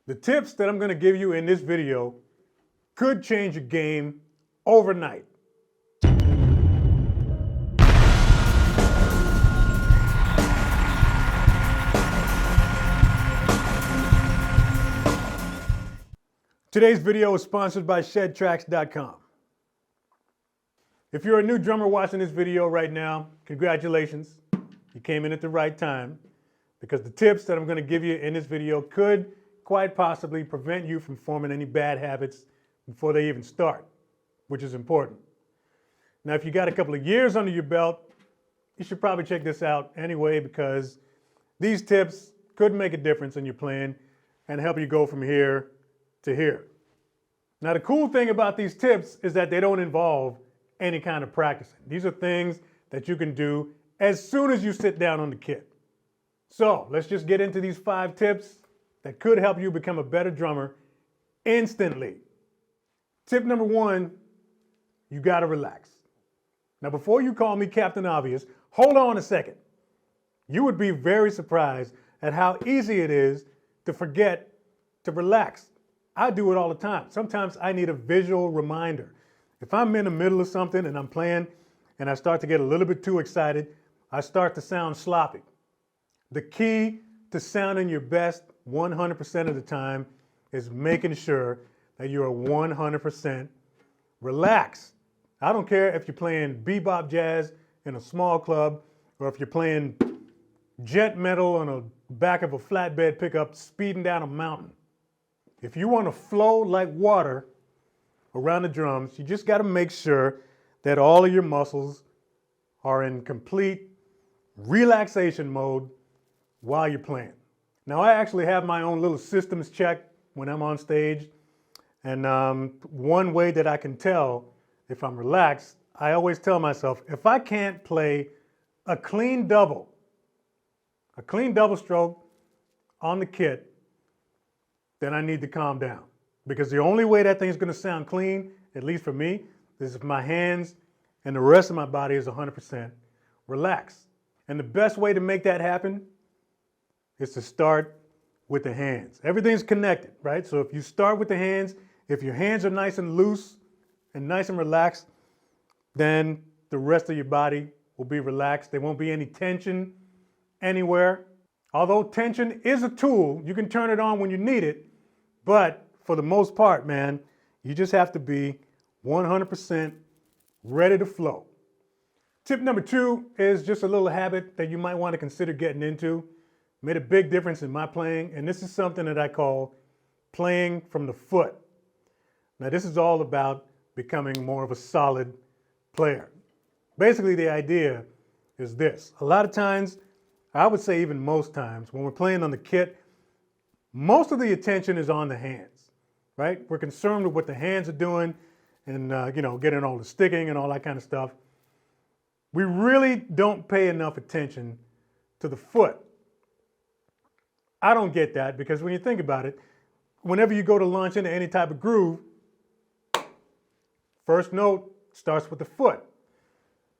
The tips that I'm going to give you in this video could change your game overnight. Today's video is sponsored by SHEDTRACKS.com. If you're a new drummer watching this video right now, congratulations. You came in at the right time, because the tips that I'm going to give you in this video could quite possibly prevent you from forming any bad habits before they even start, which is important. Now, if you got a couple of years under your belt, you should probably check this out anyway, because these tips could make a difference in your playing and help you go from here to here. Now, the cool thing about these tips is that they don't involve any kind of practicing. These are things that you can do as soon as you sit down on the kit. So let's just get into these 5 tips that could help you become a better drummer instantly. Tip number 1, you gotta relax. Now, before you call me Captain Obvious, hold on a second. You would be very surprised at how easy it is to forget to relax. I do it all the time. Sometimes I need a visual reminder. If I'm in the middle of something and I'm playing and I start to get a little bit too excited, I start to sound sloppy. The key to sounding your best 100% of the time is making sure that you are 100% relaxed. I don't care if you're playing bebop jazz in a small club or if you're playing jet metal on the back of a flatbed pickup speeding down a mountain. If you want to flow like water around the drums, you just got to make sure that all of your muscles are in complete relaxation mode while you're playing. Now, I actually have my own little systems check when I'm on stage. And one way that I can tell if I'm relaxed, I always tell myself, if I can't play a clean double stroke on the kit, then I need to calm down. Because the only way that thing's going to sound clean, at least for me, is if my hands and the rest of my body is 100% relaxed. And the best way to make that happen is to start with the hands. Everything's connected, right? So if you start with the hands, if your hands are nice and loose and nice and relaxed, then the rest of your body will be relaxed. There won't be any tension anywhere. Although tension is a tool, you can turn it on when you need it, but for the most part, man, you just have to be 100% ready to flow. Tip number 2 is just a little habit that you might want to consider getting into. Made a big difference in my playing, and this is something that I call playing from the foot. Now, this is all about becoming more of a solid player. Basically, the idea is this. A lot of times, I would say even most times, when we're playing on the kit, most of the attention is on the hands, right? We're concerned with what the hands are doing and, getting all the sticking and all that kind of stuff. We really don't pay enough attention to the foot. I don't get that, because when you think about it, whenever you go to launch into any type of groove, first note starts with the foot.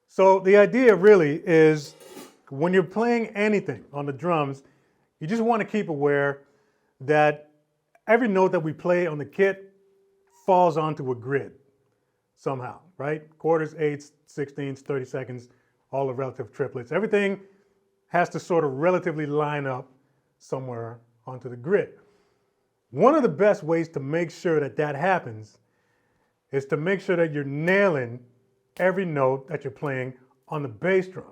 So the idea really is, when you're playing anything on the drums, you just want to keep aware that every note that we play on the kit falls onto a grid somehow, right? Quarters, eighths, 16ths, 32nds, all the relative triplets. Everything has to sort of relatively line up somewhere onto the grid. One of the best ways to make sure that that happens is to make sure that you're nailing every note that you're playing on the bass drum.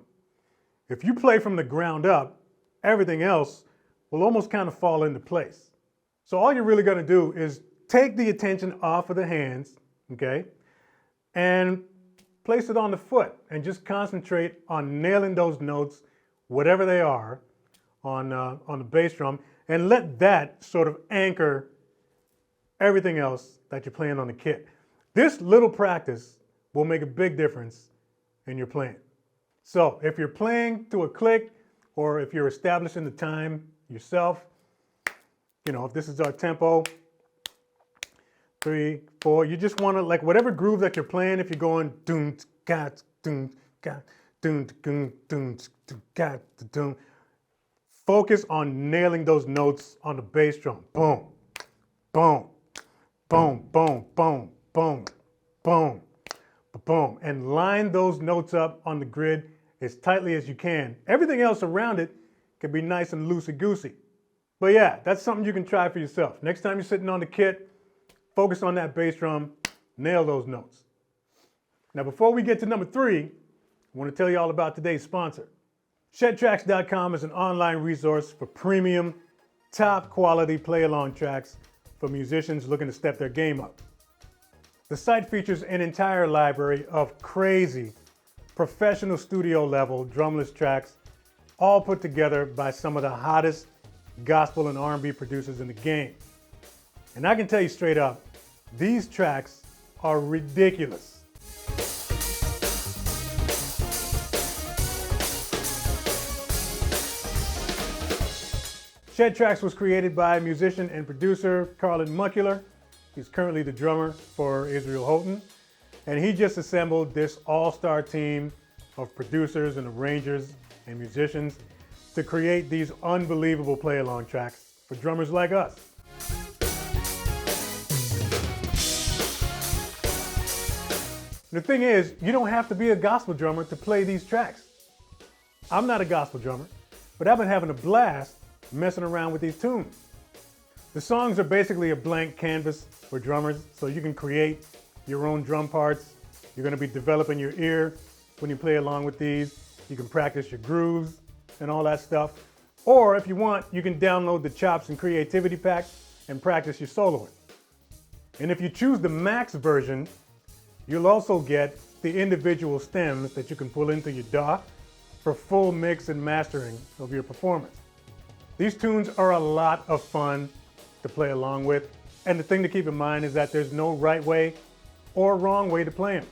If you play from the ground up, everything else will almost kind of fall into place. So all you're really going to do is take the attention off of the hands, okay, and place it on the foot and just concentrate on nailing those notes, whatever they are, on the bass drum, and let that sort of anchor everything else that you're playing on the kit. This little practice will make a big difference in your playing. So if you're playing to a click, or if you're establishing the time yourself, if this is our tempo, 3, 4, you just want to, like, whatever groove that you're playing, if you're going doom gat doom gat doom doom doom gat doom, focus on nailing those notes on the bass drum. Boom. boom, boom, boom, boom, boom, boom, boom, and line those notes up on the grid as tightly as you can. Everything else around it can be nice and loosey-goosey. But yeah, that's something you can try for yourself. Next time you're sitting on the kit, focus on that bass drum, nail those notes. Now, before we get to number 3, I want to tell you all about today's sponsor. SHEDTRACKS.com is an online resource for premium, top quality play-along tracks for musicians looking to step their game up. The site features an entire library of crazy, professional studio level drumless tracks, all put together by some of the hottest gospel and R&B producers in the game. And I can tell you straight up, these tracks are ridiculous. SHEDTRACKS was created by musician and producer Carlin Muckler. He's currently the drummer for Israel Houghton. And he just assembled this all-star team of producers and arrangers and musicians to create these unbelievable play-along tracks for drummers like us. The thing is, you don't have to be a gospel drummer to play these tracks. I'm not a gospel drummer, but I've been having a blast messing around with these tunes. The songs are basically a blank canvas for drummers, so you can create your own drum parts. You're going to be developing your ear when you play along with these. You can practice your grooves and all that stuff. Or if you want, you can download the Chops and Creativity Pack and practice your soloing. And if you choose the Max version, you'll also get the individual stems that you can pull into your DAW for full mix and mastering of your performance. These tunes are a lot of fun to play along with, and the thing to keep in mind is that there's no right way or wrong way to play them.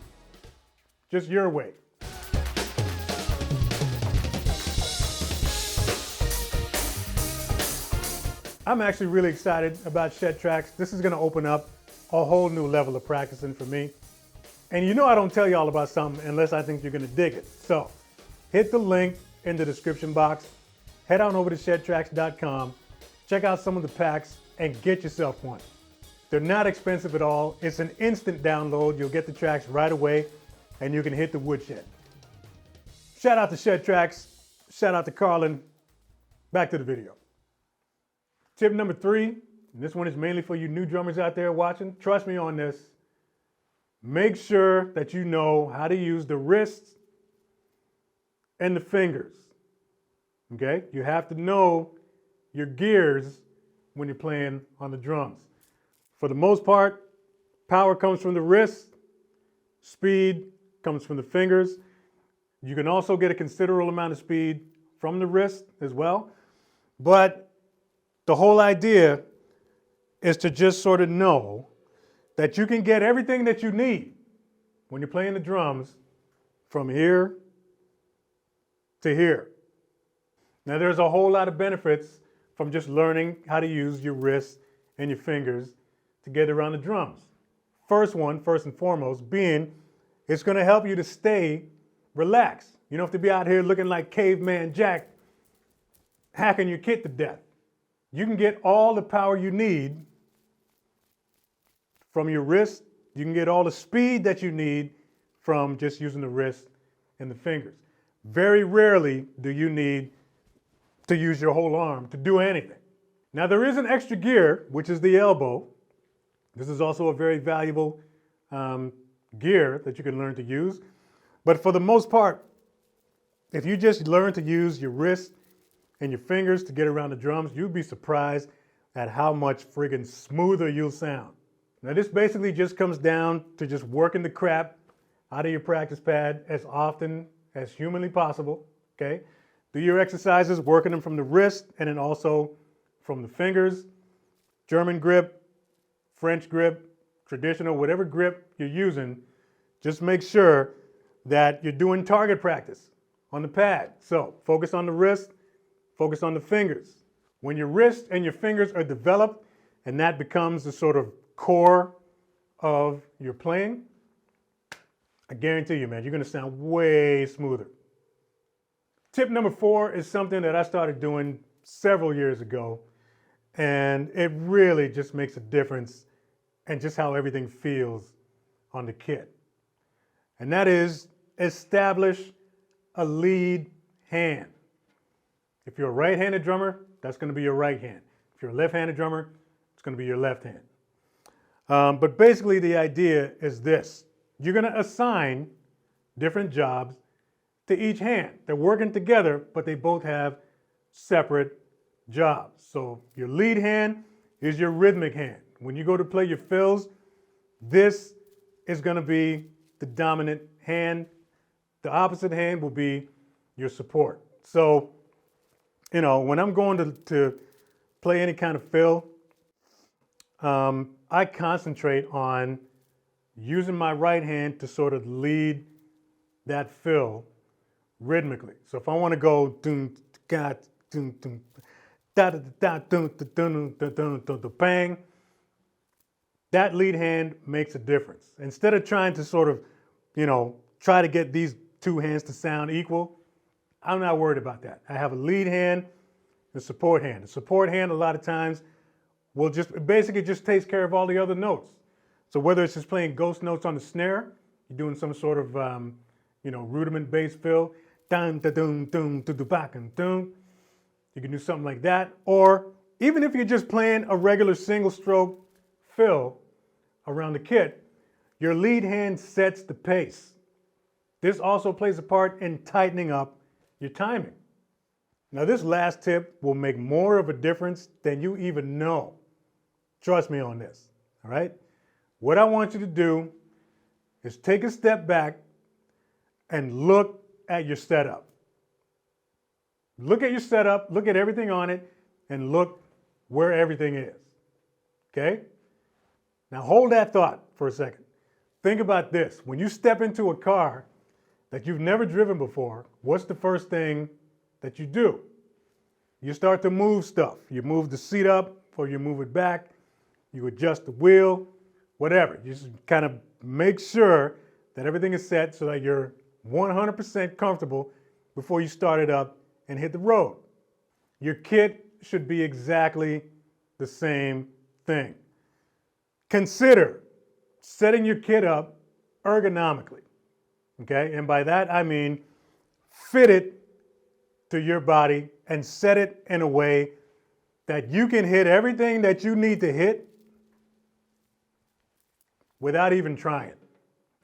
Just your way. I'm actually really excited about SHEDTRACKS. This is going to open up a whole new level of practicing for me. And you know I don't tell you all about something unless I think you're going to dig it. So hit the link in the description box. Head on over to SHEDTRACKS.com, check out some of the packs, and get yourself one. They're not expensive at all. It's an instant download. You'll get the tracks right away, and you can hit the woodshed. Shout out to SHEDTRACKS. Shout out to Carlin. Back to the video. Tip number 3, and this one is mainly for you new drummers out there watching. Trust me on this. Make sure that you know how to use the wrists and the fingers. Okay? You have to know your gears when you're playing on the drums. For the most part, power comes from the wrist, speed comes from the fingers. You can also get a considerable amount of speed from the wrist as well. But the whole idea is to just sort of know that you can get everything that you need when you're playing the drums from here to here. Now, there's a whole lot of benefits from just learning how to use your wrists and your fingers to get around the drums. First and foremost, being it's going to help you to stay relaxed. You don't have to be out here looking like Caveman Jack, hacking your kit to death. You can get all the power you need from your wrist. You can get all the speed that you need from just using the wrist and the fingers. Very rarely do you need to use your whole arm to do anything. Now, there is an extra gear, which is the elbow. This is also a very valuable gear that you can learn to use. But for the most part, if you just learn to use your wrist and your fingers to get around the drums, you'll be surprised at how much friggin' smoother you'll sound. Now, this basically just comes down to just working the crap out of your practice pad as often as humanly possible, okay? Do your exercises, working them from the wrist and then also from the fingers. German grip, French grip, traditional, whatever grip you're using, just make sure that you're doing target practice on the pad. So focus on the wrist, focus on the fingers. When your wrist and your fingers are developed and that becomes the sort of core of your playing, I guarantee you, man, you're going to sound way smoother. Tip number 4 is something that I started doing several years ago, And it really just makes a difference in just how everything feels on the kit. And that is establish a lead hand. If you're a right-handed drummer, that's going to be your right hand. If you're a left-handed drummer, it's going to be your left hand. But basically the idea is this. You're going to assign different jobs to each hand. They're working together, but they both have separate jobs. So your lead hand is your rhythmic hand. When you go to play your fills, this is going to be the dominant hand. The opposite hand will be your support. So, you know, when I'm going to play any kind of fill, I concentrate on using my right hand to sort of lead that fill rhythmically. So if I want to go doom ga doom doom da da da doom doom doom doom bang, that lead hand makes a difference. Instead of trying to sort of, you know, try to get these two hands to sound equal, I'm not worried about that. I have a lead hand and a support hand. The support hand a lot of times will basically just takes care of all the other notes. So whether it's just playing ghost notes on the snare, you're doing some sort of you know, rudiment bass fill, dum da dum dum da back and dum. You can do something like that, or even if you're just playing a regular single stroke fill around the kit, your lead hand sets the pace. This also plays a part in tightening up your timing. Now this last tip will make more of a difference than you even know. Trust me on this, all right? What I want you to do is take a step back and look at your setup. Look at your setup, look at everything on it, and look where everything is, okay? Now hold that thought for a second. Think about this. When you step into a car that you've never driven before, what's the first thing that you do? You start to move stuff. You move the seat up or you move it back. You adjust the wheel, whatever. You just kind of make sure that everything is set so that you're 100% comfortable before you start it up and hit the road. Your kit should be exactly the same thing. Consider setting your kit up ergonomically, okay? And by that I mean fit it to your body and set it in a way that you can hit everything that you need to hit without even trying.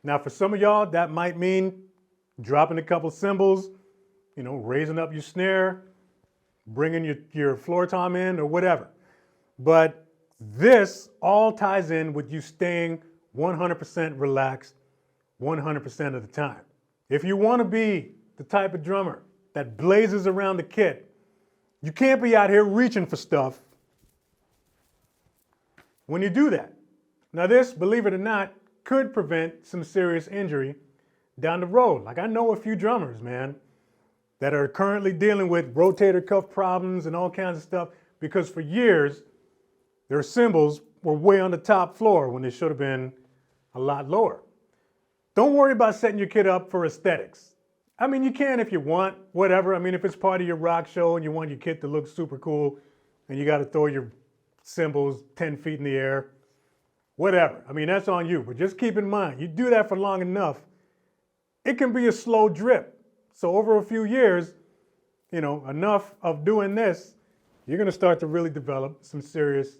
Now for some of y'all, that might mean dropping a couple cymbals, you know, raising up your snare, bringing your floor tom in or whatever. But this all ties in with you staying 100% relaxed 100% of the time. If you want to be the type of drummer that blazes around the kit, you can't be out here reaching for stuff when you do that. Now this, believe it or not, could prevent some serious injury down the road. Like I know a few drummers, man, that are currently dealing with rotator cuff problems and all kinds of stuff because for years, their cymbals were way on the top floor when they should have been a lot lower. Don't worry about setting your kit up for aesthetics. I mean, you can if you want, whatever. I mean, if it's part of your rock show and you want your kit to look super cool and you got to throw your cymbals 10 feet in the air, whatever. I mean, that's on you. But just keep in mind, you do that for long enough, it can be a slow drip. So over a few years, you know, enough of doing this, you're going to start to really develop some serious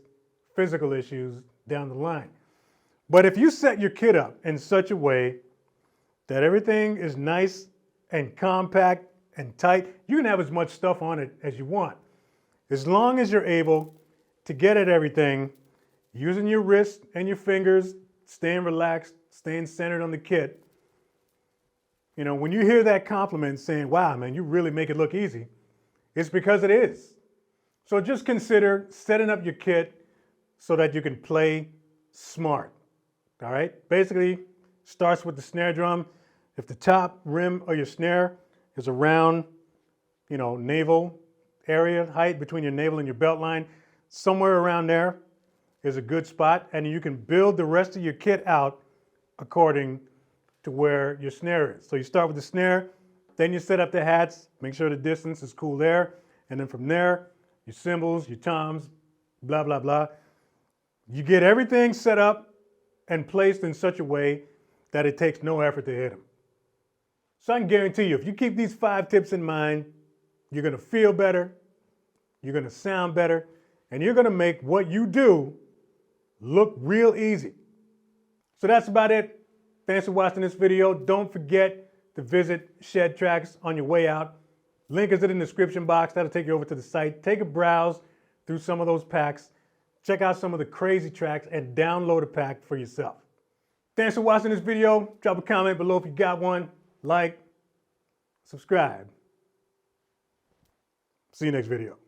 physical issues down the line. But if you set your kit up in such a way that everything is nice and compact and tight, you can have as much stuff on it as you want. As long as you're able to get at everything using your wrist and your fingers, staying relaxed, staying centered on the kit. You know, when you hear that compliment saying, wow, man, you really make it look easy, it's because it is. So just consider setting up your kit so that you can play smart, all right? Basically, starts with the snare drum. If the top rim of your snare is around, you know, navel area, height between your navel and your belt line, somewhere around there is a good spot, and you can build the rest of your kit out according to where your snare is. So you start with the snare, then you set up the hats, make sure the distance is cool there, and then from there, your cymbals, your toms, blah, blah, blah. You get everything set up and placed in such a way that it takes no effort to hit them. So I can guarantee you, if you keep these 5 tips in mind, you're gonna feel better, you're gonna sound better, and you're gonna make what you do look real easy. So that's about it. Thanks for watching this video. Don't forget to visit SHEDTRACKS on your way out. Link is in the description box. That'll take you over to the site. Take a browse through some of those packs. Check out some of the crazy tracks and download a pack for yourself. Thanks for watching this video. Drop a comment below if you got one. Like, subscribe. See you next video.